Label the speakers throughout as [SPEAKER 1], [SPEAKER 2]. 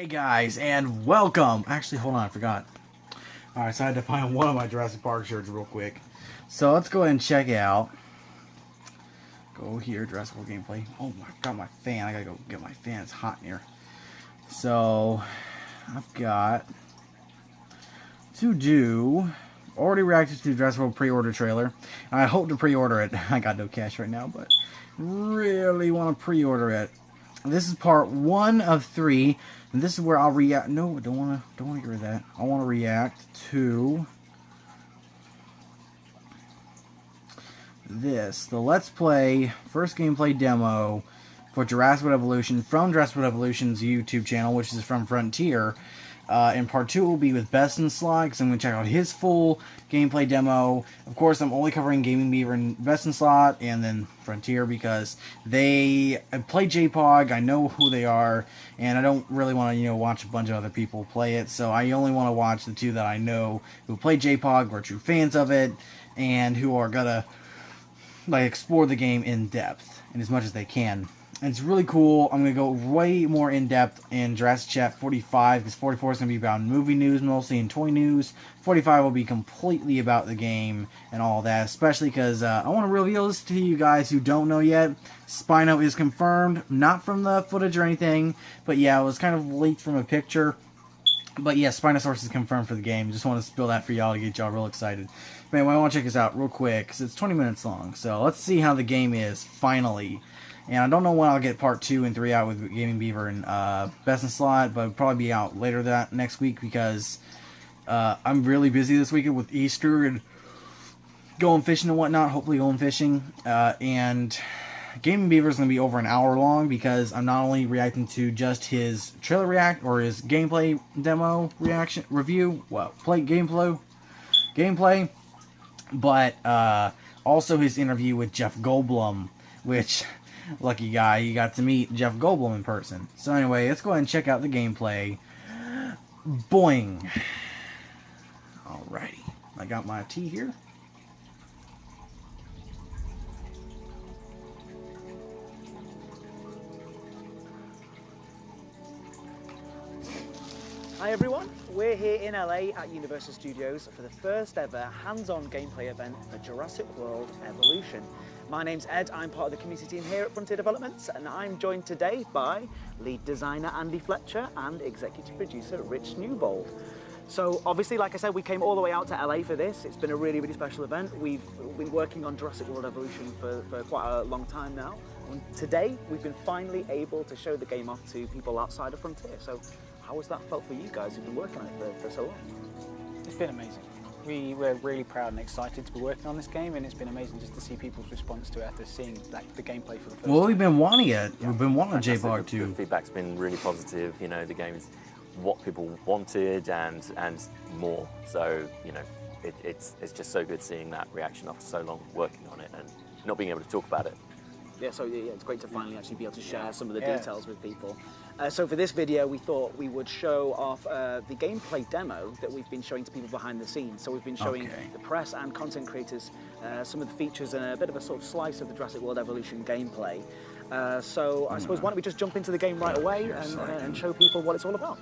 [SPEAKER 1] Hey guys, and welcome! Actually, hold on, I forgot. Alright, so I had to find one of my Jurassic Park shirts real quick. So let's go ahead and check out. Go here, Jurassic World gameplay. Oh, I got my fan. I gotta go get my fan. It's hot in here. So, I've got to do. Already reacted to the Jurassic World pre-order trailer. I hope to pre-order it. I got no cash right now, but really want to pre-order it. This is part 1 of 3, and this is where I'll react. No, don't want to get rid of that. I want to react to this, the Let's Play first gameplay demo for Jurassic World Evolution from Jurassic World Evolution's YouTube channel, which is from Frontier. And part 2 will be with Best in Slot, because I'm going to check out his full gameplay demo. Of course, I'm only covering Gaming Beaver and Best in Slot, and then Frontier, because they play JPOG, I know who they are, and I don't really want to, watch a bunch of other people play it, so I only want to watch the two that I know who play JPOG, who are true fans of it, and who are going to explore the game in depth, and as much as they can. And it's really cool. I'm going to go way more in-depth in Jurassic Chat 45, because 44 is going to be about movie news mostly and toy news. 45 will be completely about the game and all that, especially because I want to reveal this to you guys who don't know yet. Spino is confirmed, not from the footage or anything, but yeah, it was kind of leaked from a picture. But yeah, Spinosaurus is confirmed for the game. Just want to spill that for y'all to get y'all real excited. But anyway, I want to check this out real quick, because it's 20 minutes long. So let's see how the game is, finally. And I don't know when I'll get part 2 and 3 out with Gaming Beaver and Best in Slot, but it'll probably be out later that next week, because I'm really busy this weekend with Easter and going fishing and whatnot, hopefully going fishing. And Gaming Beaver is going to be over an hour long, because I'm not only reacting to just his trailer react, or his gameplay demo reaction review, gameplay, but also his interview with Jeff Goldblum, which... lucky guy, you got to meet Jeff Goldblum in person. So anyway, let's go ahead and check out the gameplay. Boing! Alrighty. I got my tea here.
[SPEAKER 2] Hi everyone, we're here in LA at Universal Studios for the first ever hands-on gameplay event for Jurassic World Evolution. My name's Ed, I'm part of the community team here at Frontier Developments, and I'm joined today by lead designer Andy Fletcher and executive producer Rich Newbold. So obviously, like I said, we came all the way out to LA for this. It's been a really, really special event. We've been working on Jurassic World Evolution for quite a long time now. And today, we've been finally able to show the game off to people outside of Frontier. So how has that felt for you guys who've been working on it for so long?
[SPEAKER 3] It's been amazing. We're really proud and excited to be working on this game, and it's been amazing just to see people's response to it after seeing the gameplay for the first time.
[SPEAKER 1] Well, we've been wanting it. Yeah. We've been wanting JPOG too.
[SPEAKER 4] The feedback's been really positive. The game is what people wanted and more. So it's just so good seeing that reaction after so long working on it and not being able to talk about it.
[SPEAKER 2] Yeah, so it's great to finally actually be able to share some of the details with people. So for this video, we thought we would show off the gameplay demo that we've been showing to people behind the scenes. So we've been showing the press and content creators some of the features and a bit of a sort of slice of the Jurassic World Evolution gameplay. So I suppose why don't we just jump into the game right away and show people what it's all about.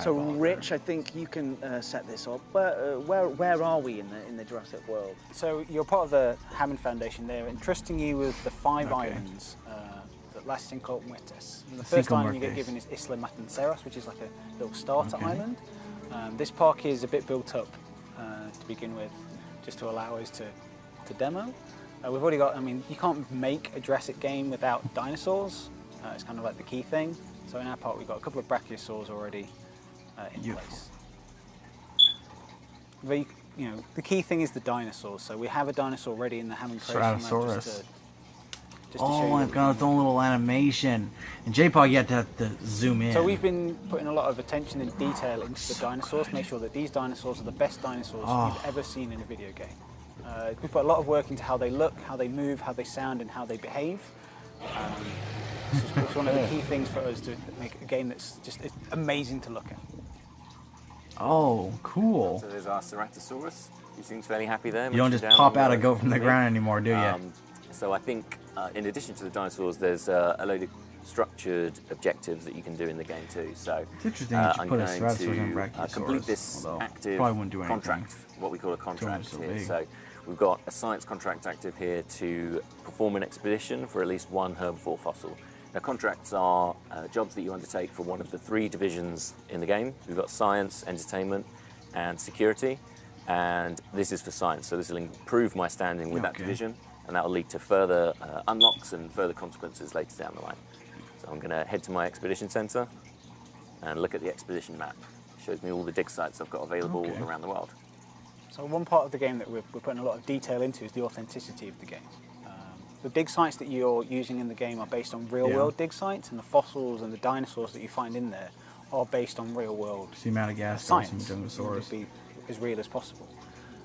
[SPEAKER 2] So Rich, I think you can set this up. Where are we in the Jurassic world?
[SPEAKER 3] So you're part of the Hammond Foundation. They're entrusting you with the 5 islands that Las Cinco Muertes. And the first island you get given is Isla Matanceros, which is like a little starter island. This park is a bit built up to begin with, just to allow us to demo. We've already got, you can't make a Jurassic game without dinosaurs. It's kind of like the key thing. So in our park we've got a couple of brachiosaurs already in place. The key thing is the dinosaurs. So we have a dinosaur ready in the Hammond creation.
[SPEAKER 1] Ceratops. Oh, it's got its own little animation. And JPOG, you have to zoom in.
[SPEAKER 3] So we've been putting a lot of attention and detail into the dinosaurs to make sure that these dinosaurs are the best dinosaurs you've ever seen in a video game. We've put a lot of work into how they look, how they move, how they sound, and how they behave. It's one of the key things for us to make a game that's just amazing to look at.
[SPEAKER 1] Oh, cool.
[SPEAKER 4] So there's our Ceratosaurus. He seems fairly happy there.
[SPEAKER 1] You don't just pop out a goat from the ground anymore, do you?
[SPEAKER 4] So I think, in addition to the dinosaurs, there's a load of structured objectives that you can do in the game too. So
[SPEAKER 1] It's interesting that you
[SPEAKER 4] I'm
[SPEAKER 1] put a
[SPEAKER 4] going
[SPEAKER 1] Ceratops and
[SPEAKER 4] to
[SPEAKER 1] Brachiosaurus,
[SPEAKER 4] complete this
[SPEAKER 1] although
[SPEAKER 4] active
[SPEAKER 1] probably wouldn't do anything.
[SPEAKER 4] contract, what we call a contract
[SPEAKER 1] so
[SPEAKER 4] here.
[SPEAKER 1] big.
[SPEAKER 4] So we've got a science contract active here to perform an expedition for at least one herbivore fossil. Now, contracts are jobs that you undertake for one of the 3 divisions in the game. We've got science, entertainment, and security. And this is for science, so this will improve my standing with that division, and that will lead to further unlocks and further consequences later down the line. So I'm going to head to my expedition center and look at the expedition map. It shows me all the dig sites I've got available around the world.
[SPEAKER 3] So one part of the game that we're putting a lot of detail into is the authenticity of the game. The dig sites that you're using in the game are based on real-world dig sites, and the fossils and the dinosaurs that you find in there are based on real-world
[SPEAKER 1] See Madagascar,
[SPEAKER 3] science.
[SPEAKER 1] some dinosaurs.
[SPEAKER 3] To be as real as possible.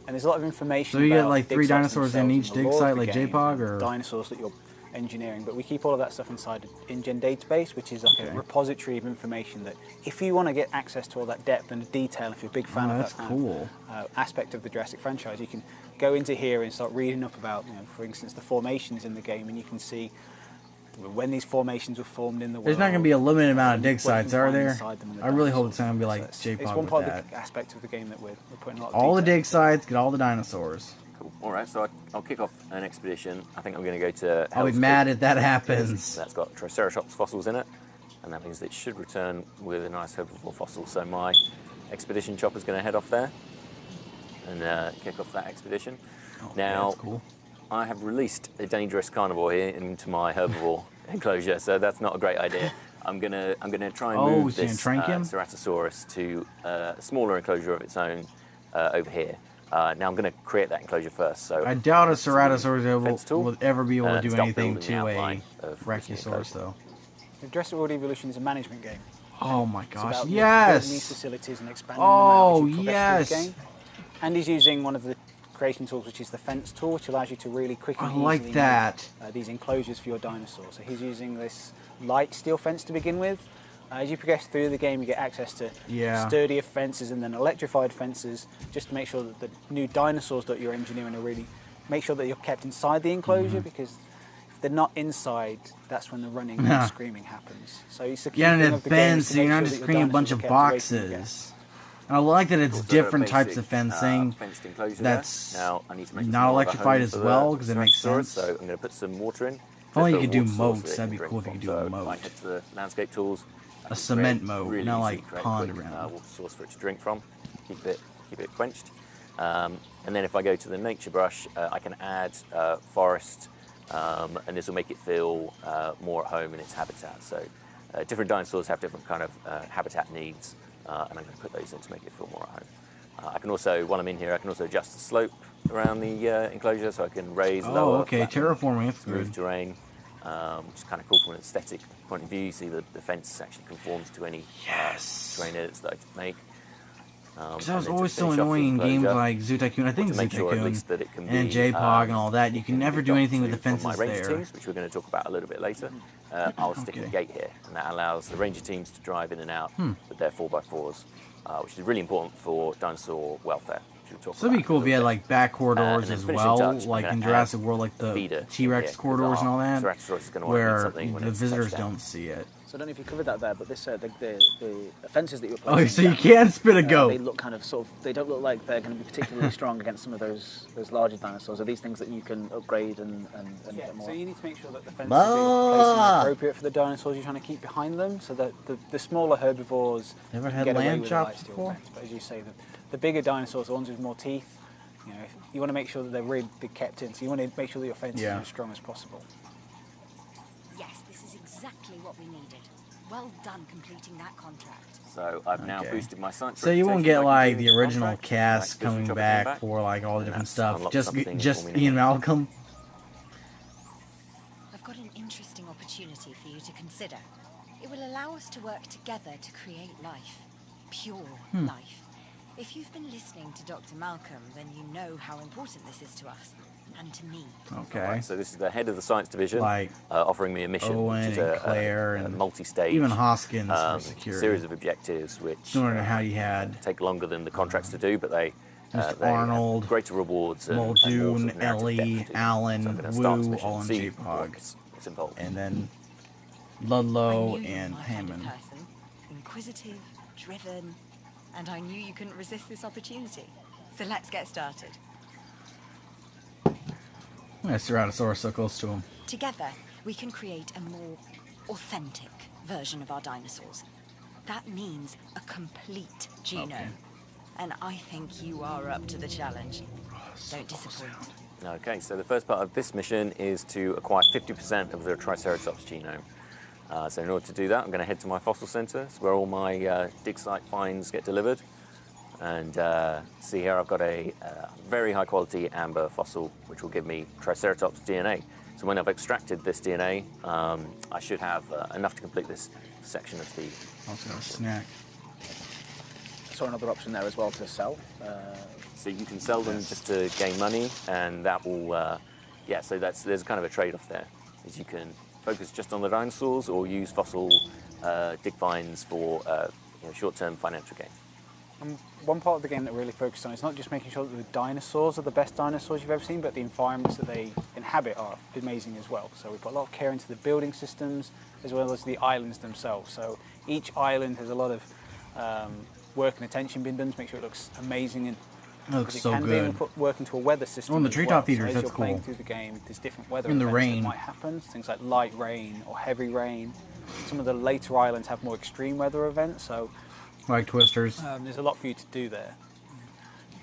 [SPEAKER 3] And there's a lot of information.
[SPEAKER 1] So you
[SPEAKER 3] about
[SPEAKER 1] get like
[SPEAKER 3] dig
[SPEAKER 1] 3
[SPEAKER 3] sites
[SPEAKER 1] dinosaurs in
[SPEAKER 3] themselves
[SPEAKER 1] each
[SPEAKER 3] and the
[SPEAKER 1] dig
[SPEAKER 3] lore of
[SPEAKER 1] site,
[SPEAKER 3] the
[SPEAKER 1] like
[SPEAKER 3] game,
[SPEAKER 1] JPOG, or
[SPEAKER 3] dinosaurs that you're engineering. But we keep all of that stuff inside an InGen database, which is like a repository of information that, if you want to get access to all that depth and detail, if you're a big fan of
[SPEAKER 1] that's
[SPEAKER 3] that kind
[SPEAKER 1] cool.
[SPEAKER 3] of aspect of the Jurassic franchise, you can go into here and start reading up about, for instance, the formations in the game, and you can see when these formations were formed in the world.
[SPEAKER 1] There's not going to be a limited amount of dig
[SPEAKER 3] what you can
[SPEAKER 1] sites, are
[SPEAKER 3] find
[SPEAKER 1] there?
[SPEAKER 3] inside them and the
[SPEAKER 1] I really hope
[SPEAKER 3] dinosaurs.
[SPEAKER 1] it's not going to be like
[SPEAKER 3] So it's
[SPEAKER 1] JPOG
[SPEAKER 3] one
[SPEAKER 1] with
[SPEAKER 3] part
[SPEAKER 1] that.
[SPEAKER 3] of the aspect of the game that we're putting a lot of
[SPEAKER 1] All the
[SPEAKER 3] detail
[SPEAKER 1] dig sites, get all the dinosaurs.
[SPEAKER 4] Cool. All right, so I'll kick off an expedition. I think I'm going to go to
[SPEAKER 1] I'll be
[SPEAKER 4] Hell's
[SPEAKER 1] mad
[SPEAKER 4] Creek.
[SPEAKER 1] if that happens.
[SPEAKER 4] That's got Triceratops fossils in it, and that means that it should return with a nice herbivore fossil. So my expedition chopper's going to head off there and kick off that expedition. Now,
[SPEAKER 1] that's cool.
[SPEAKER 4] I have released a dangerous carnivore here into my herbivore enclosure, so that's not a great idea. I'm gonna try and move
[SPEAKER 1] so you're
[SPEAKER 4] this
[SPEAKER 1] gonna trank him?
[SPEAKER 4] Ceratosaurus to a smaller enclosure of its own over here. Now I'm going to create that enclosure first. So
[SPEAKER 1] I doubt a Ceratosaurus
[SPEAKER 4] fence tool,
[SPEAKER 1] will ever be able to do
[SPEAKER 4] start
[SPEAKER 1] anything
[SPEAKER 4] building the
[SPEAKER 1] to a
[SPEAKER 4] outline of this
[SPEAKER 1] Brachiosaurus,
[SPEAKER 4] enclosure.
[SPEAKER 1] though.
[SPEAKER 3] The Jurassic World Evolution is a management game.
[SPEAKER 1] Oh my
[SPEAKER 3] It's
[SPEAKER 1] gosh,
[SPEAKER 3] about building these
[SPEAKER 1] yes!
[SPEAKER 3] facilities and expanding
[SPEAKER 1] Oh,
[SPEAKER 3] them out as you progress through
[SPEAKER 1] yes.
[SPEAKER 3] the game. And he's using one of the creation tools, which is the fence tool, which allows you to really quickly
[SPEAKER 1] I like
[SPEAKER 3] easily
[SPEAKER 1] that.
[SPEAKER 3] make these enclosures for your dinosaurs. So he's using this light steel fence to begin with. As you progress through the game, you get access to sturdier fences and then electrified fences, just to make sure that the new dinosaurs that you're engineering are really, make sure that you're kept inside the enclosure, because if they're not inside, that's when the running and the screaming happens. So it's a key
[SPEAKER 1] Yeah, and
[SPEAKER 3] thing
[SPEAKER 1] a
[SPEAKER 3] of the game is
[SPEAKER 1] fence,
[SPEAKER 3] to
[SPEAKER 1] so you're
[SPEAKER 3] make
[SPEAKER 1] not
[SPEAKER 3] sure
[SPEAKER 1] just
[SPEAKER 3] that your
[SPEAKER 1] creating a bunch of
[SPEAKER 3] dinosaurs are kept away from the
[SPEAKER 1] boxes. And I like that it's
[SPEAKER 4] Also,
[SPEAKER 1] different
[SPEAKER 4] a
[SPEAKER 1] types
[SPEAKER 4] basic,
[SPEAKER 1] of fencing.
[SPEAKER 4] fenced enclosure
[SPEAKER 1] That's
[SPEAKER 4] there. Now I need to make
[SPEAKER 1] not
[SPEAKER 4] more of a
[SPEAKER 1] electrified
[SPEAKER 4] home
[SPEAKER 1] as
[SPEAKER 4] for the
[SPEAKER 1] well, 'cause it makes
[SPEAKER 4] Ceratosaurus,
[SPEAKER 1] sense.
[SPEAKER 4] So I'm going to put some water in.
[SPEAKER 1] If only you
[SPEAKER 4] Just
[SPEAKER 1] could
[SPEAKER 4] a
[SPEAKER 1] do
[SPEAKER 4] water source
[SPEAKER 1] moats,
[SPEAKER 4] that it
[SPEAKER 1] that'd
[SPEAKER 4] can
[SPEAKER 1] be
[SPEAKER 4] drink
[SPEAKER 1] cool if you
[SPEAKER 4] from.
[SPEAKER 1] could do a
[SPEAKER 4] So
[SPEAKER 1] moat.
[SPEAKER 4] if I head to the landscape tools, I can
[SPEAKER 1] cement
[SPEAKER 4] create
[SPEAKER 1] moat,
[SPEAKER 4] really
[SPEAKER 1] not
[SPEAKER 4] easy,
[SPEAKER 1] like
[SPEAKER 4] create a
[SPEAKER 1] pond
[SPEAKER 4] quick,
[SPEAKER 1] around.
[SPEAKER 4] water source for it to drink from. Keep it quenched. And then if I go to the nature brush, I can add forest, and this will make it feel more at home in its habitat. So different dinosaurs have different kind of habitat needs, and I'm going to put those in to make it feel more at home. I can also, while I'm in here, I can also adjust the slope around the enclosure, so I can raise, lower,
[SPEAKER 1] okay,
[SPEAKER 4] flatten,
[SPEAKER 1] terraforming, that's
[SPEAKER 4] smooth
[SPEAKER 1] good.
[SPEAKER 4] terrain, which is kind of cool from an aesthetic point of view. You see the fence actually conforms to any terrain edits that I make.
[SPEAKER 1] Because that
[SPEAKER 4] And
[SPEAKER 1] was
[SPEAKER 4] then to
[SPEAKER 1] always so
[SPEAKER 4] finish off the
[SPEAKER 1] annoying in games
[SPEAKER 4] enclosure,
[SPEAKER 1] like Zoo Tycoon. I think
[SPEAKER 4] to
[SPEAKER 1] Zoo
[SPEAKER 4] make sure at
[SPEAKER 1] Tycoon
[SPEAKER 4] least that it can
[SPEAKER 1] and
[SPEAKER 4] be,
[SPEAKER 1] JPOG and all that. You can
[SPEAKER 4] can
[SPEAKER 1] never
[SPEAKER 4] be
[SPEAKER 1] do
[SPEAKER 4] got
[SPEAKER 1] anything with
[SPEAKER 4] to
[SPEAKER 1] the
[SPEAKER 4] from
[SPEAKER 1] fences
[SPEAKER 4] my ranger
[SPEAKER 1] there.
[SPEAKER 4] teams, which we're going to talk about a little bit later. I'll stick a gate here, and that allows the ranger teams to drive in and out with their 4x4s, which is really important for dinosaur welfare. which we'll talk
[SPEAKER 1] So it'd be
[SPEAKER 4] about
[SPEAKER 1] cool
[SPEAKER 4] in
[SPEAKER 1] if
[SPEAKER 4] a
[SPEAKER 1] you had
[SPEAKER 4] little
[SPEAKER 1] like back corridors
[SPEAKER 4] then
[SPEAKER 1] as
[SPEAKER 4] finishing
[SPEAKER 1] well,
[SPEAKER 4] touch, I'm
[SPEAKER 1] like
[SPEAKER 4] gonna
[SPEAKER 1] in
[SPEAKER 4] add
[SPEAKER 1] Jurassic World, like
[SPEAKER 4] bit.
[SPEAKER 1] the
[SPEAKER 4] Feeder
[SPEAKER 1] T-Rex
[SPEAKER 4] in here,
[SPEAKER 1] corridors and all that,
[SPEAKER 4] Ceratosaurus is going to want to eat
[SPEAKER 1] where
[SPEAKER 4] something when
[SPEAKER 1] the
[SPEAKER 4] it's
[SPEAKER 1] visitors
[SPEAKER 4] touched down.
[SPEAKER 1] don't see it.
[SPEAKER 2] So I don't know if you covered that there, but this the fences that you're
[SPEAKER 1] Oh,
[SPEAKER 2] placing.
[SPEAKER 1] so you
[SPEAKER 2] down,
[SPEAKER 1] can't spit a
[SPEAKER 2] they
[SPEAKER 1] goat.
[SPEAKER 2] look kind of sort of. They don't look like they're going to be particularly strong against some of those larger dinosaurs. Are these things that you can upgrade and
[SPEAKER 3] Yeah,
[SPEAKER 2] get more?
[SPEAKER 3] so you need to make sure that the fences that you're placing are appropriate for the dinosaurs you're trying to keep behind them, so that the smaller herbivores
[SPEAKER 1] Never
[SPEAKER 3] can
[SPEAKER 1] had
[SPEAKER 3] get away
[SPEAKER 1] lamb
[SPEAKER 3] with a light
[SPEAKER 1] chops
[SPEAKER 3] steel
[SPEAKER 1] before?
[SPEAKER 3] fence. But as you say, the bigger dinosaurs, the ones with more teeth, you want to make sure that they're really big kept in. So you want to make sure that your fence is as strong as possible.
[SPEAKER 5] Yes, this is exactly what we needed. Well done completing that contract.
[SPEAKER 4] So I've now
[SPEAKER 1] Okay.
[SPEAKER 4] boosted my science.
[SPEAKER 1] So you won't
[SPEAKER 4] reputation
[SPEAKER 1] get
[SPEAKER 4] by
[SPEAKER 1] like
[SPEAKER 4] completing
[SPEAKER 1] the original
[SPEAKER 4] contract.
[SPEAKER 1] cast
[SPEAKER 4] Expedition
[SPEAKER 1] coming
[SPEAKER 4] Chopper
[SPEAKER 1] back
[SPEAKER 4] came
[SPEAKER 1] for like all the
[SPEAKER 4] and
[SPEAKER 1] different
[SPEAKER 4] that's
[SPEAKER 1] stuff.
[SPEAKER 4] unlocked
[SPEAKER 1] Just
[SPEAKER 4] something
[SPEAKER 1] just
[SPEAKER 4] for me
[SPEAKER 1] Ian
[SPEAKER 4] now.
[SPEAKER 1] Malcolm.
[SPEAKER 5] I've got an interesting opportunity for you to consider. It will allow us to work together to create life. Pure life. If you've been listening to Dr. Malcolm, then you know how important this is to us. And to me.
[SPEAKER 1] Okay.
[SPEAKER 4] Right, so this is the head of the science division,
[SPEAKER 1] Like
[SPEAKER 4] offering me a mission,
[SPEAKER 1] Owen
[SPEAKER 4] which is
[SPEAKER 1] and Claire
[SPEAKER 4] a
[SPEAKER 1] and
[SPEAKER 4] multi-stage,
[SPEAKER 1] even Hoskins for security.
[SPEAKER 4] series of objectives which
[SPEAKER 1] Similar to how you had
[SPEAKER 4] take longer than the contracts to do, but they
[SPEAKER 1] Mr.
[SPEAKER 4] they have
[SPEAKER 1] Arnold,
[SPEAKER 4] greater rewards and more
[SPEAKER 1] Muldoon,
[SPEAKER 4] sort of narrative
[SPEAKER 1] Ellie,
[SPEAKER 4] depth to.
[SPEAKER 1] Allen,
[SPEAKER 4] So I'm gonna start this
[SPEAKER 1] Wu,
[SPEAKER 4] mission
[SPEAKER 1] all
[SPEAKER 4] and
[SPEAKER 1] in
[SPEAKER 4] see
[SPEAKER 1] J-Pog.
[SPEAKER 4] what's involved.
[SPEAKER 1] and then Ludlow,
[SPEAKER 5] I knew you
[SPEAKER 1] and
[SPEAKER 5] were my kind of
[SPEAKER 1] Hammond.
[SPEAKER 5] person. Inquisitive, driven, and I knew you couldn't resist this opportunity. So let's get started.
[SPEAKER 1] Yeah, Ceratosaurus so close to him.
[SPEAKER 5] Together, we can create a more authentic version of our dinosaurs. That means a complete genome.
[SPEAKER 1] Okay.
[SPEAKER 5] And I think you are up to the challenge.
[SPEAKER 1] So
[SPEAKER 5] Don't
[SPEAKER 1] close
[SPEAKER 5] disappoint.
[SPEAKER 1] down.
[SPEAKER 4] Okay, so the first part of this mission is to acquire 50% of the Triceratops genome. So in order to do that, I'm going to head to my fossil center. It's where all my dig site finds get delivered. And see here, I've got a very high quality amber fossil, which will give me Triceratops DNA. So when I've extracted this DNA, I should have enough to complete this section of the...
[SPEAKER 1] I was gonna snack.
[SPEAKER 2] So another option there as well to sell.
[SPEAKER 4] So you can sell them just to gain money, and that will, yeah. So there's kind of a trade-off there, is you can focus just on the dinosaurs or use fossil dig finds for short-term financial gain.
[SPEAKER 3] And one part of the game that we're really focused on is not just making sure that the dinosaurs are the best dinosaurs you've ever seen, but the environments that they inhabit are amazing as well. So we've put a lot of care into the building systems as well as the islands themselves. So each island has a lot of work and attention being done to make sure it looks amazing. And
[SPEAKER 1] It looks
[SPEAKER 3] it
[SPEAKER 1] so
[SPEAKER 3] can be, and we
[SPEAKER 1] good.
[SPEAKER 3] put work into a weather system.
[SPEAKER 1] Oh, and the
[SPEAKER 3] as
[SPEAKER 1] treetop
[SPEAKER 3] well.
[SPEAKER 1] feeders,
[SPEAKER 3] So as
[SPEAKER 1] that's
[SPEAKER 3] you're playing
[SPEAKER 1] cool.
[SPEAKER 3] through the game, there's different weather
[SPEAKER 1] In the
[SPEAKER 3] events
[SPEAKER 1] rain.
[SPEAKER 3] that might happen. Things like light rain or heavy rain. Some of the later islands have more extreme weather events. So
[SPEAKER 1] Like twisters.
[SPEAKER 3] there's a lot for you to do there.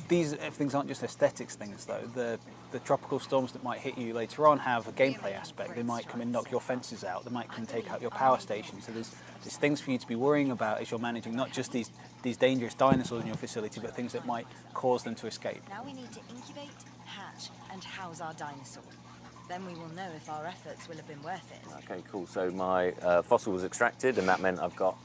[SPEAKER 3] These things aren't just aesthetics things though. The tropical storms that might hit you later on have a gameplay aspect. They might come and knock your fences out. They might come and take out your power station. So there's things for you to be worrying about as you're managing not just these dangerous dinosaurs in your facility, but things that might cause them to escape.
[SPEAKER 5] Now we need to incubate, hatch, and house our dinosaur. Then we will know if our efforts will have been worth it.
[SPEAKER 4] Okay, cool. So my fossil was extracted, and that meant I've got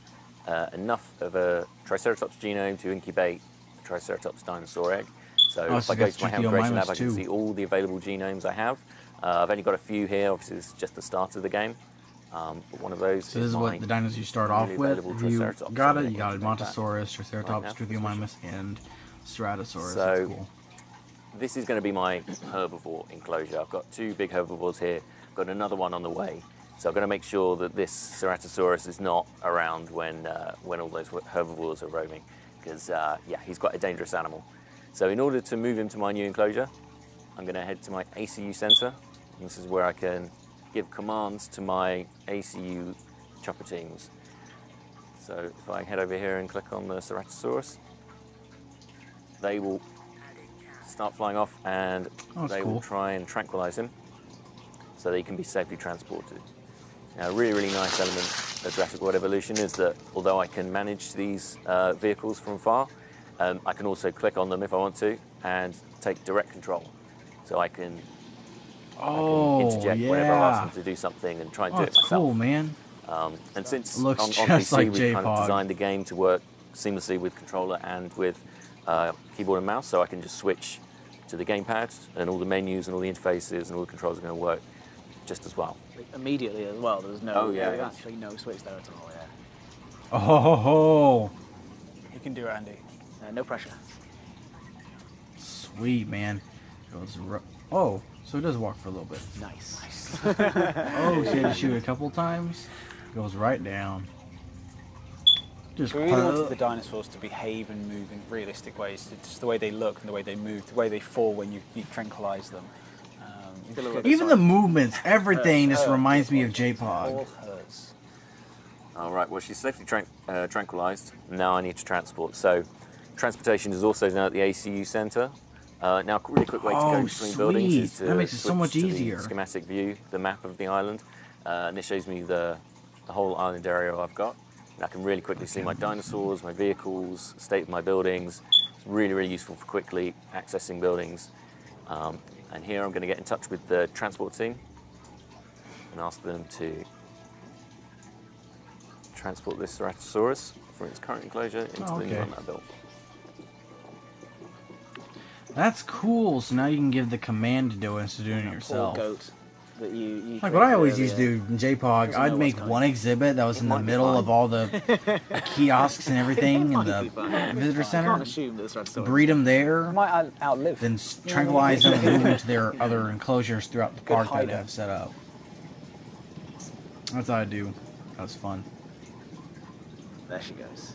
[SPEAKER 4] enough of a Triceratops genome to incubate a Triceratops dinosaur egg. So
[SPEAKER 1] Oh,
[SPEAKER 4] if
[SPEAKER 1] so
[SPEAKER 4] I go
[SPEAKER 1] that's
[SPEAKER 4] to my
[SPEAKER 1] tricky on
[SPEAKER 4] Hammer
[SPEAKER 1] mine
[SPEAKER 4] Lab, I
[SPEAKER 1] was
[SPEAKER 4] can
[SPEAKER 1] too.
[SPEAKER 4] see all the available genomes I have. I've only got a few here. Obviously, it's just the start of the game. But one of those
[SPEAKER 1] So this is what the dinosaurs you start off
[SPEAKER 4] newly
[SPEAKER 1] with.
[SPEAKER 4] available
[SPEAKER 1] You
[SPEAKER 4] Triceratops.
[SPEAKER 1] got
[SPEAKER 4] So
[SPEAKER 1] it.
[SPEAKER 4] I'm
[SPEAKER 1] You
[SPEAKER 4] gonna
[SPEAKER 1] got
[SPEAKER 4] incubate that
[SPEAKER 1] Montosaurus, Triceratops,
[SPEAKER 4] right now.
[SPEAKER 1] Struthiomimus, and Ceratosaurus.
[SPEAKER 4] So-
[SPEAKER 1] That's cool.
[SPEAKER 4] This is going to be my herbivore enclosure. I've got two big herbivores here. I've got another one on the way. So I'm going to make sure that this Ceratosaurus is not around when all those herbivores are roaming, because yeah, he's quite a dangerous animal. So in order to move him to my new enclosure, I'm going to head to my ACU center. And this is where I can give commands to my ACU chopper teams. So if I head over here and click on the Ceratosaurus, they will start flying off, and
[SPEAKER 1] Oh, that's
[SPEAKER 4] they
[SPEAKER 1] cool.
[SPEAKER 4] will try and tranquilize him so that he can be safely transported. Now, a really, really nice element of Jurassic World Evolution is that although I can manage these vehicles from far, I can also click on them if I want to and take direct control. So I can interject whenever I ask them to do something and try and
[SPEAKER 1] Oh,
[SPEAKER 4] do it
[SPEAKER 1] it's
[SPEAKER 4] myself.
[SPEAKER 1] cool, man.
[SPEAKER 4] And since
[SPEAKER 1] Looks
[SPEAKER 4] on
[SPEAKER 1] just
[SPEAKER 4] PC
[SPEAKER 1] like
[SPEAKER 4] we've kind of
[SPEAKER 1] J-Pod.
[SPEAKER 4] designed the game to work seamlessly with controller and with keyboard and mouse, so I can just switch to the gamepad, and all the menus and all the interfaces and all the controls are going to work just as well.
[SPEAKER 2] Immediately as well. There's no,
[SPEAKER 4] Oh, yeah,
[SPEAKER 2] there's
[SPEAKER 4] yeah.
[SPEAKER 2] actually no switch there at all. Yeah.
[SPEAKER 1] Oh, ho, ho.
[SPEAKER 3] You can do it, Andy.
[SPEAKER 2] No pressure.
[SPEAKER 1] Sweet, man. Oh, so it does walk for a little bit.
[SPEAKER 2] Nice.
[SPEAKER 1] Oh, so you had to shoot a couple times. Goes right down. Just
[SPEAKER 3] We really wanted the dinosaurs to behave and move in realistic ways. It's just the way they look and the way they move, the way they fall when you tranquilize them. It's good.
[SPEAKER 1] even the movements, everything just reminds me of
[SPEAKER 3] All
[SPEAKER 1] J-Pog.
[SPEAKER 3] hers.
[SPEAKER 4] All right, well, she's safely tranquilized. Now I need to transport. So transportation is also done at the ACU center. Now, a really quick way to
[SPEAKER 1] Oh,
[SPEAKER 4] go between buildings is
[SPEAKER 1] sweet.
[SPEAKER 4] to
[SPEAKER 1] That makes it so
[SPEAKER 4] switch
[SPEAKER 1] much
[SPEAKER 4] to the
[SPEAKER 1] easier.
[SPEAKER 4] schematic view, the map of the island. And this shows me the whole island area I've got. And I can really quickly see my dinosaurs, my vehicles, state of my buildings. It's really, really useful for quickly accessing buildings. And here I'm going to get in touch with the transport team and ask them to transport this Ceratosaurus from its current enclosure into the new one that I built.
[SPEAKER 1] That's cool. So now you can give the command to do it instead of doing it
[SPEAKER 2] Poor
[SPEAKER 1] yourself.
[SPEAKER 2] goat that you
[SPEAKER 1] Like what I
[SPEAKER 2] created
[SPEAKER 1] always used to
[SPEAKER 2] earlier.
[SPEAKER 1] do in J-Pog,
[SPEAKER 2] Doesn't know
[SPEAKER 1] I'd
[SPEAKER 2] what's
[SPEAKER 1] make
[SPEAKER 2] coming.
[SPEAKER 1] one exhibit that was in the
[SPEAKER 4] might be
[SPEAKER 1] middle
[SPEAKER 4] fine.
[SPEAKER 1] of all the kiosks and everything in
[SPEAKER 2] Might
[SPEAKER 1] the
[SPEAKER 2] be fine.
[SPEAKER 1] visitor
[SPEAKER 2] I
[SPEAKER 1] center.
[SPEAKER 2] can't assume that the Ceratosaurus.
[SPEAKER 1] Breed them there,
[SPEAKER 3] Might outlive.
[SPEAKER 1] then tranquilize them and move them to their other enclosures throughout the
[SPEAKER 3] Good
[SPEAKER 1] park that I'd
[SPEAKER 3] hideout.
[SPEAKER 1] have set up. That's what I do. That was fun.
[SPEAKER 2] There she goes.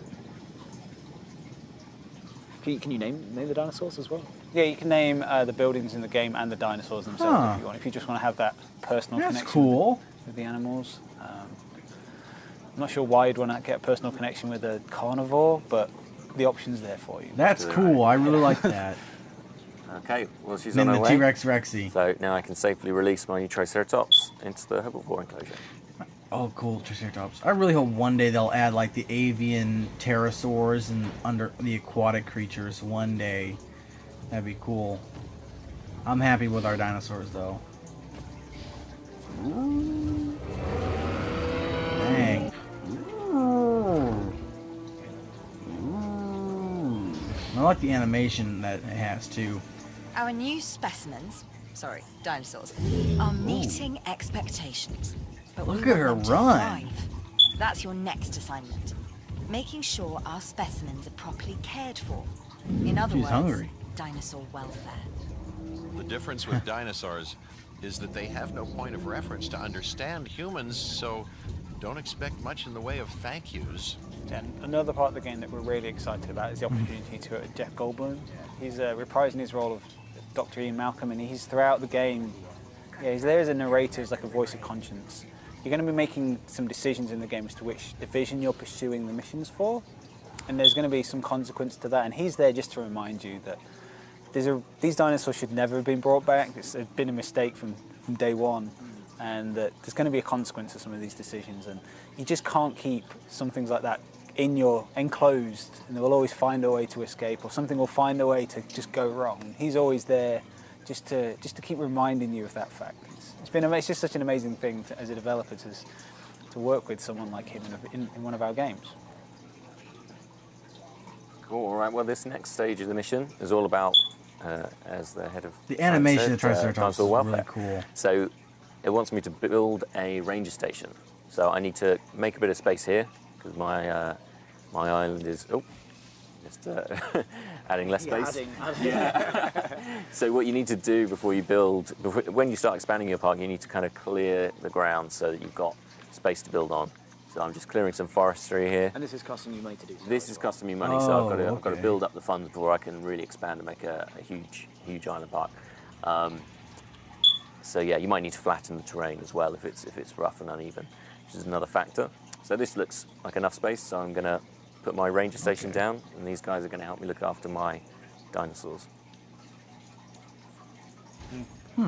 [SPEAKER 2] Can you name the dinosaurs as well?
[SPEAKER 3] Yeah, you can name the buildings in the game and the dinosaurs themselves if you want. If you just want to have that personal
[SPEAKER 1] That's
[SPEAKER 3] connection
[SPEAKER 1] cool.
[SPEAKER 3] with the animals. I'm not sure why you'd want to get a personal connection with a carnivore, but the option's there for you.
[SPEAKER 1] That's cool. I really like that.
[SPEAKER 4] Okay, well she's
[SPEAKER 1] Then
[SPEAKER 4] on her
[SPEAKER 1] the
[SPEAKER 4] way.
[SPEAKER 1] T-Rex Rexy.
[SPEAKER 4] So now I can safely release my new Triceratops into the herbivore enclosure.
[SPEAKER 1] Oh, cool, Triceratops. I really hope one day they'll add like the avian pterosaurs and under the aquatic creatures one day. That'd be cool. I'm happy with our dinosaurs though. Ooh. Dang. Ooh. Ooh. I like the animation that it has too.
[SPEAKER 5] Our new specimens, sorry, dinosaurs, are meeting expectations. But
[SPEAKER 1] Look
[SPEAKER 5] we
[SPEAKER 1] at her
[SPEAKER 5] want them to
[SPEAKER 1] run.
[SPEAKER 5] thrive. That's your next assignment. Making sure our specimens are properly cared for. In other
[SPEAKER 1] She's
[SPEAKER 5] words,
[SPEAKER 1] hungry.
[SPEAKER 5] dinosaur welfare.
[SPEAKER 6] The difference with dinosaurs is that they have no point of reference to understand humans, so don't expect much in the way of thank yous.
[SPEAKER 3] And another part of the game that we're really excited about is the opportunity to Jeff Goldblum. He's reprising his role of Dr. Ian Malcolm, and he's throughout the game. Yeah, he's there as a narrator, as like a voice of conscience. You're going to be making some decisions in the game as to which division you're pursuing the missions for, and there's going to be some consequence to that. And he's there just to remind you that these dinosaurs should never have been brought back. It's been a mistake from day one, and that there's going to be a consequence to some of these decisions. And you just can't keep some things like that in your enclosed, and they will always find a way to escape, or something will find a way to just go wrong. He's always there just to keep reminding you of that fact. It's just such an amazing thing as a developer to work with someone like him in one of our games.
[SPEAKER 4] Cool. All right. Well, this next stage of the mission is all about, as the head of
[SPEAKER 1] The animation
[SPEAKER 4] said,
[SPEAKER 1] of Triceratops is
[SPEAKER 4] dinosaur
[SPEAKER 1] really
[SPEAKER 4] welfare.
[SPEAKER 1] cool.
[SPEAKER 4] So it wants me to build a ranger station. So I need to make a bit of space here because my island is just adding less space. So what you need to do before you build, when you start expanding your park, you need to kind of clear the ground so that you've got space to build on. So I'm just clearing some forestry here.
[SPEAKER 2] And this is costing you money to do so.
[SPEAKER 4] This is costing me money, so I've got to
[SPEAKER 1] okay.
[SPEAKER 4] build up the funds before I can really expand and make a huge island park. So yeah, you might need to flatten the terrain as well if it's rough and uneven, which is another factor. So this looks like enough space, so I'm going to put my ranger station down, and these guys are going to help me look after my dinosaurs.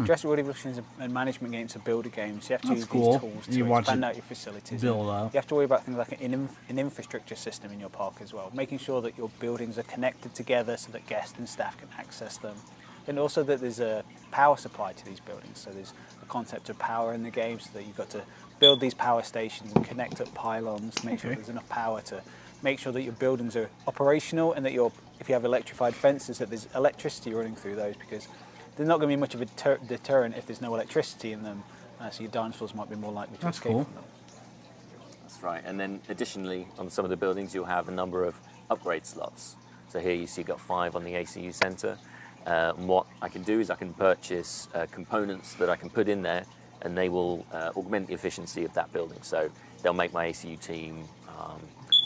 [SPEAKER 3] Jurassic World Evolution is a management game, it's a builder game, so you have to
[SPEAKER 1] That's
[SPEAKER 3] use
[SPEAKER 1] cool.
[SPEAKER 3] these tools
[SPEAKER 1] You
[SPEAKER 3] to
[SPEAKER 1] watch
[SPEAKER 3] expand
[SPEAKER 1] it
[SPEAKER 3] out your facilities.
[SPEAKER 1] build
[SPEAKER 3] And
[SPEAKER 1] up.
[SPEAKER 3] You have to worry about things like an infrastructure system in your park as well, making sure that your buildings are connected together so that guests and staff can access them. And also that there's a power supply to these buildings, so there's a concept of power in the game, so that you've got to build these power stations and connect up pylons, make sure there's enough power to make sure that your buildings are operational, and that if you have electrified fences, that there's electricity running through those, because there's not going to be much of a deterrent if there's no electricity in them, so your dinosaurs might be more likely to escape from them.
[SPEAKER 4] That's right. And then additionally, on some of the buildings, you'll have a number of upgrade slots. So here you see you've got 5 on the ACU center. And what I can do is I can purchase components that I can put in there, and they will augment the efficiency of that building. So they'll make my ACU team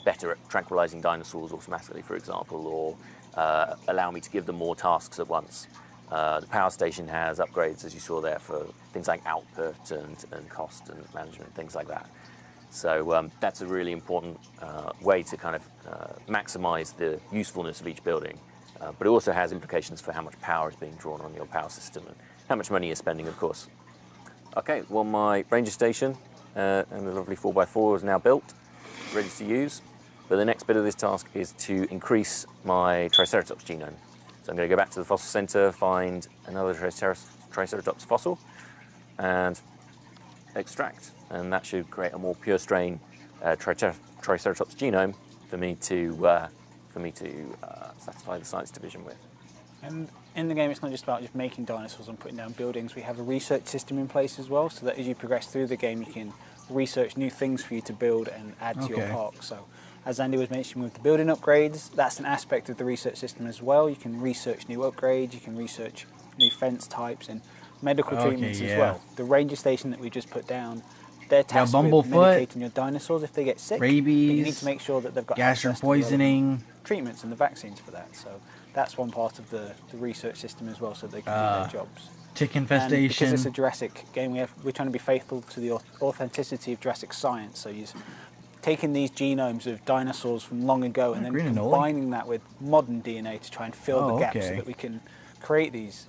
[SPEAKER 4] better at tranquilizing dinosaurs automatically, for example, or allow me to give them more tasks at once. The power station has upgrades, as you saw there, for things like output and cost and management, things like that. So that's a really important way to kind of maximize the usefulness of each building. But it also has implications for how much power is being drawn on your power system and how much money you're spending, of course. Okay, well, my ranger station and the lovely 4x4 is now built, ready to use. But the next bit of this task is to increase my Triceratops genome. So I'm going to go back to the fossil center, find another Triceratops fossil, and extract. And that should create a more pure strain Triceratops genome for me to satisfy the science division with.
[SPEAKER 3] And in the game, it's not just about just making dinosaurs and putting down buildings. We have a research system in place as well, so that as you progress through the game, you can research new things for you to build and add to your park. So, as Andy was mentioning with the building upgrades, that's an aspect of the research system as well. You can research new upgrades, you can research new fence types and medical treatments as well. The ranger station that we just put down, they're tasked with
[SPEAKER 1] Bumblefoot,
[SPEAKER 3] medicating your dinosaurs if they get sick.
[SPEAKER 1] rabies,
[SPEAKER 3] but you need to make sure that they've got
[SPEAKER 1] gastric
[SPEAKER 3] access to the relevant
[SPEAKER 1] poisoning,
[SPEAKER 3] treatments and the vaccines for that. So that's one part of the research system as well, so they can do their jobs.
[SPEAKER 1] tick
[SPEAKER 3] And because
[SPEAKER 1] infestation.
[SPEAKER 3] it's a Jurassic game, we're trying to be faithful to the authenticity of Jurassic science. So you're taking these genomes of dinosaurs from long ago and then
[SPEAKER 1] green cannoli.
[SPEAKER 3] combining that with modern DNA to try and fill the gaps so
[SPEAKER 1] okay.
[SPEAKER 3] that we can create these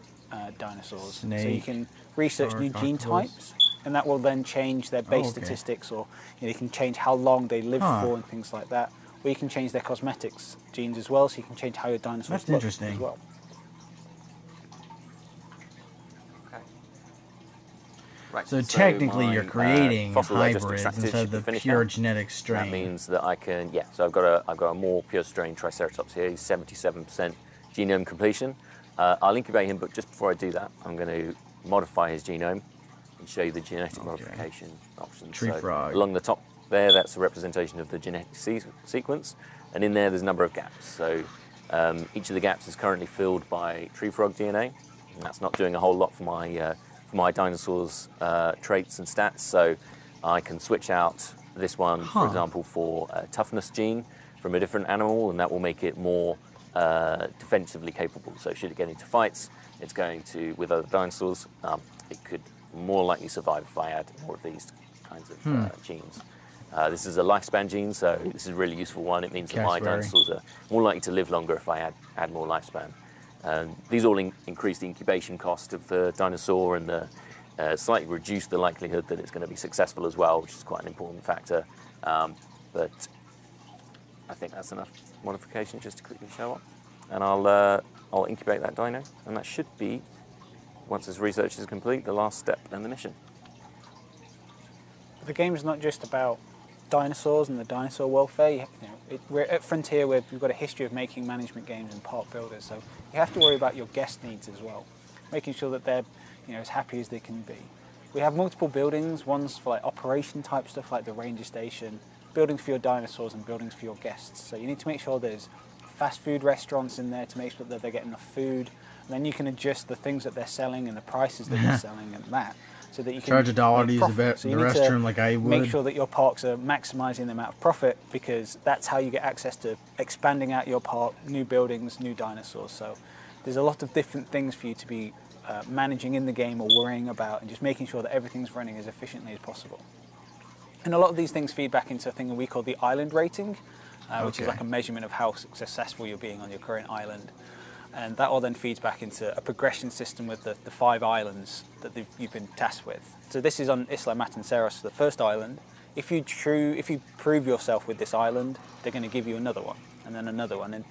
[SPEAKER 3] dinosaurs. So you
[SPEAKER 1] Snake,
[SPEAKER 3] can research new gene
[SPEAKER 1] octopus.
[SPEAKER 3] types, and that will then change their base
[SPEAKER 1] okay.
[SPEAKER 3] statistics, or you can change how long they live
[SPEAKER 1] Huh.
[SPEAKER 3] for and things like that. Or you can change their cosmetics genes as well, so you can change how your dinosaurs
[SPEAKER 1] That's
[SPEAKER 3] look
[SPEAKER 1] interesting.
[SPEAKER 3] as well.
[SPEAKER 4] Right,
[SPEAKER 1] So technically, you're
[SPEAKER 4] my,
[SPEAKER 1] creating
[SPEAKER 4] fossils I just
[SPEAKER 1] hybrids
[SPEAKER 4] extracted
[SPEAKER 1] instead of
[SPEAKER 4] should be
[SPEAKER 1] the
[SPEAKER 4] finished
[SPEAKER 1] pure
[SPEAKER 4] now.
[SPEAKER 1] genetic strain.
[SPEAKER 4] That means that I can, yeah, so I've got a more pure strain Triceratops here. He's 77% genome completion. I'll incubate him, but just before I do that, I'm going to modify his genome and show you the genetic modification options.
[SPEAKER 1] Tree frog.
[SPEAKER 4] Along the top there, that's a representation of the genetic sequence, and in there's a number of gaps. So each of the gaps is currently filled by tree frog DNA, and that's not doing a whole lot for my dinosaurs' traits and stats. So I can switch out this one, for example, for a toughness gene from a different animal, and that will make it more defensively capable. So should it get into fights, it's going to, with other dinosaurs, it could more likely survive if I add more of these kinds of genes. This is a lifespan gene, so this is a really useful one. It means that my
[SPEAKER 1] Cassowary.
[SPEAKER 4] dinosaurs are more likely to live longer if I add more lifespan. These all increase the incubation cost of the dinosaur and slightly reduce the likelihood that it's going to be successful as well, which is quite an important factor. But I think that's enough modification just to quickly show up. And I'll incubate that dino, and that should be, once this research is complete, the last step in the mission.
[SPEAKER 3] The game is not just about dinosaurs and the dinosaur welfare. We're at Frontier, where we've got a history of making management games and park builders, so you have to worry about your guest needs as well, making sure that they're as happy as they can be. We have multiple buildings, ones for like operation type stuff like the ranger station, buildings for your dinosaurs and buildings for your guests. So you need to make sure there's fast food restaurants in there to make sure that they get enough food, and then you can adjust the things that they're selling and the prices that they're selling and that, so that you can
[SPEAKER 1] Charge $1 to use
[SPEAKER 3] make
[SPEAKER 1] the
[SPEAKER 3] profit. So you need
[SPEAKER 1] restroom like I would.
[SPEAKER 3] make sure that your parks are maximising the amount of profit, because that's how you get access to expanding out your park, new buildings, new dinosaurs. So there's a lot of different things for you to be managing in the game or worrying about, and just making sure that everything's running as efficiently as possible. And a lot of these things feed back into a thing that we call the island rating, which is like a measurement of how successful you're being on your current island. And that all then feeds back into a progression system with the 5 islands that you've been tasked with. So this is on Isla Matanceros, the first island. If you prove yourself with this island, they're going to give you another one, and then another one. And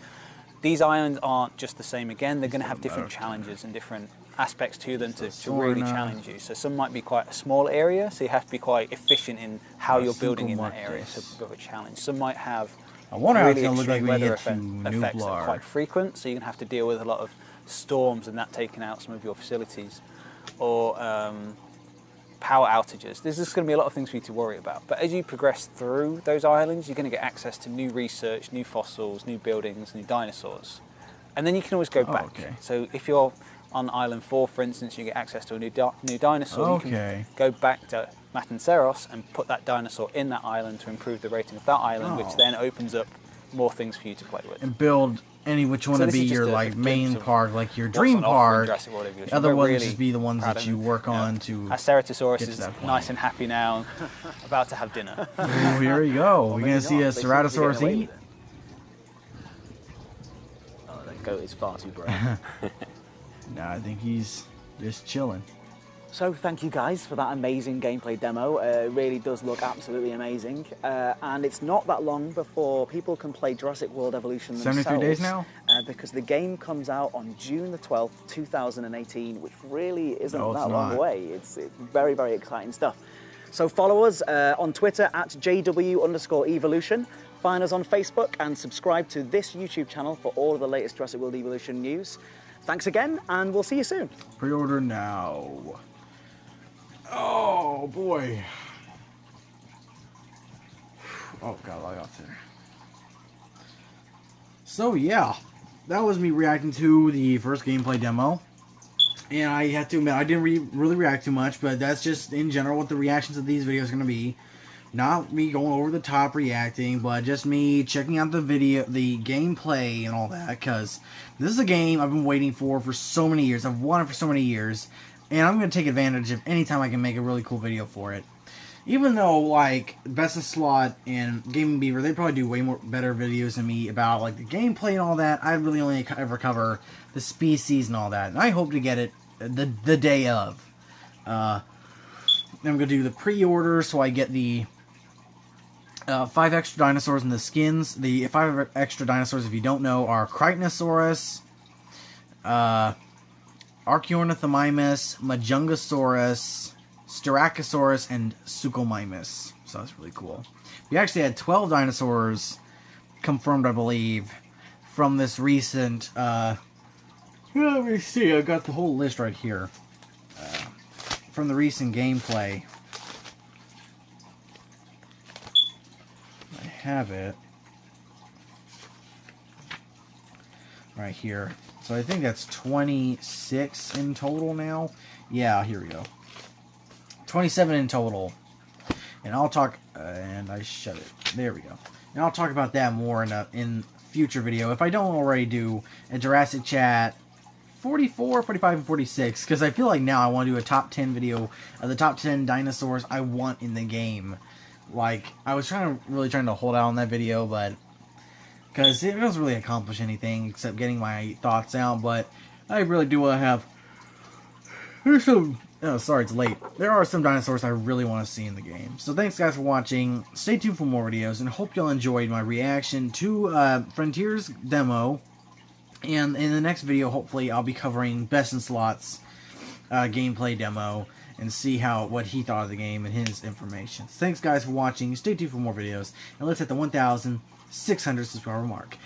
[SPEAKER 3] these islands aren't just the same again. They're going to have different challenges and different aspects to them to really challenge you. So some might be quite a small area, so you have to be quite efficient in how you're building in that area. So a bit of a challenge. Some might have
[SPEAKER 1] I wonder how it's
[SPEAKER 3] really
[SPEAKER 1] going to look like
[SPEAKER 3] extreme
[SPEAKER 1] when you
[SPEAKER 3] weather
[SPEAKER 1] get to
[SPEAKER 3] effects that are
[SPEAKER 1] Nublar.
[SPEAKER 3] quite frequent, so you're going to have to deal with a lot of storms and that taking out some of your facilities, or power outages. There's just going to be a lot of things for you to worry about. But as you progress through those islands, you're going to get access to new research, new fossils, new buildings, new dinosaurs. And then you can always go back.
[SPEAKER 1] okay.
[SPEAKER 3] So if you're on Island 4, for instance, you get access to a new dinosaur. You can go back to Matanceros and put that dinosaur in that island to improve the rating of that island, which then opens up more things for you to play with.
[SPEAKER 1] And build any which one
[SPEAKER 3] So
[SPEAKER 1] to
[SPEAKER 3] this
[SPEAKER 1] be
[SPEAKER 3] is just
[SPEAKER 1] your
[SPEAKER 3] a
[SPEAKER 1] like
[SPEAKER 3] glimpse
[SPEAKER 1] main
[SPEAKER 3] of
[SPEAKER 1] park, like your
[SPEAKER 3] what's
[SPEAKER 1] dream
[SPEAKER 3] on offer in
[SPEAKER 1] park.
[SPEAKER 3] Jurassic World Evolution.
[SPEAKER 1] Other
[SPEAKER 3] We're
[SPEAKER 1] ones
[SPEAKER 3] really
[SPEAKER 1] just be the ones
[SPEAKER 3] proud
[SPEAKER 1] that
[SPEAKER 3] of
[SPEAKER 1] you
[SPEAKER 3] them.
[SPEAKER 1] work on to.
[SPEAKER 3] Our Ceratosaurus
[SPEAKER 1] get to
[SPEAKER 3] is
[SPEAKER 1] that point.
[SPEAKER 3] nice and happy now, about to have dinner.
[SPEAKER 1] Oh, here we go. We're
[SPEAKER 2] maybe
[SPEAKER 1] gonna see
[SPEAKER 2] not.
[SPEAKER 1] a
[SPEAKER 2] They seem to be getting
[SPEAKER 1] Ceratosaurus
[SPEAKER 2] away
[SPEAKER 1] eat.
[SPEAKER 2] with it. Oh, that goat is far too brave.
[SPEAKER 1] No, I think he's just chilling.
[SPEAKER 2] So thank you guys for that amazing gameplay demo. It really does look absolutely amazing. And it's not that long before people can play Jurassic World Evolution themselves.
[SPEAKER 1] 73 days now?
[SPEAKER 2] Because the game comes out on June the 12th, 2018, which really isn't
[SPEAKER 1] No, it's
[SPEAKER 2] that long
[SPEAKER 1] not.
[SPEAKER 2] away. It's very, very exciting stuff. So follow us on Twitter at JW_Evolution. Find us on Facebook and subscribe to this YouTube channel for all of the latest Jurassic World Evolution news. Thanks again, and we'll see you soon.
[SPEAKER 1] Pre-order now. Oh boy. Oh, got a lot off there. So yeah, that was me reacting to the first gameplay demo. And I have to admit, I didn't really react too much, but that's just, in general, what the reactions of these videos are going to be. Not me going over the top reacting, but just me checking out the video, the gameplay and all that, because this is a game I've been waiting for so many years. I've wanted for so many years, and I'm going to take advantage of any time I can make a really cool video for it. Even though, like, Best in Slot and Gaming Beaver, they probably do way more better videos than me about, like, the gameplay and all that, I really only ever cover the species and all that. And I hope to get it the day of. I'm going to do the pre-order so I get the 5 extra dinosaurs and the skins. The 5 extra dinosaurs, if you don't know, are Crichnosaurus, Archaeornithomimus, Majungasaurus, Styracosaurus, and Suchomimus. So that's really cool. We actually had 12 dinosaurs confirmed, I believe, from this recent... let me see, I got the whole list right here. From the recent gameplay. I have it. Right here. So I think that's 26 in total now. Yeah, here we go. 27 in total. And I'll talk... and I shut it. There we go. And I'll talk about that more in future video. If I don't already do a Jurassic Chat 44, 45, and 46. Because I feel like now I want to do a top 10 video of the top 10 dinosaurs I want in the game. Like, I was really trying to hold out on that video, but... because it doesn't really accomplish anything except getting my thoughts out, but I really do want to have... there's some... oh, sorry, it's late. There are some dinosaurs I really want to see in the game. So thanks, guys, for watching. Stay tuned for more videos, and hope y'all enjoyed my reaction to Frontier's demo. And in the next video, hopefully, I'll be covering Best in Slot's gameplay demo and see what he thought of the game and his information. So thanks, guys, for watching. Stay tuned for more videos, and let's hit the 1,600 subscriber mark.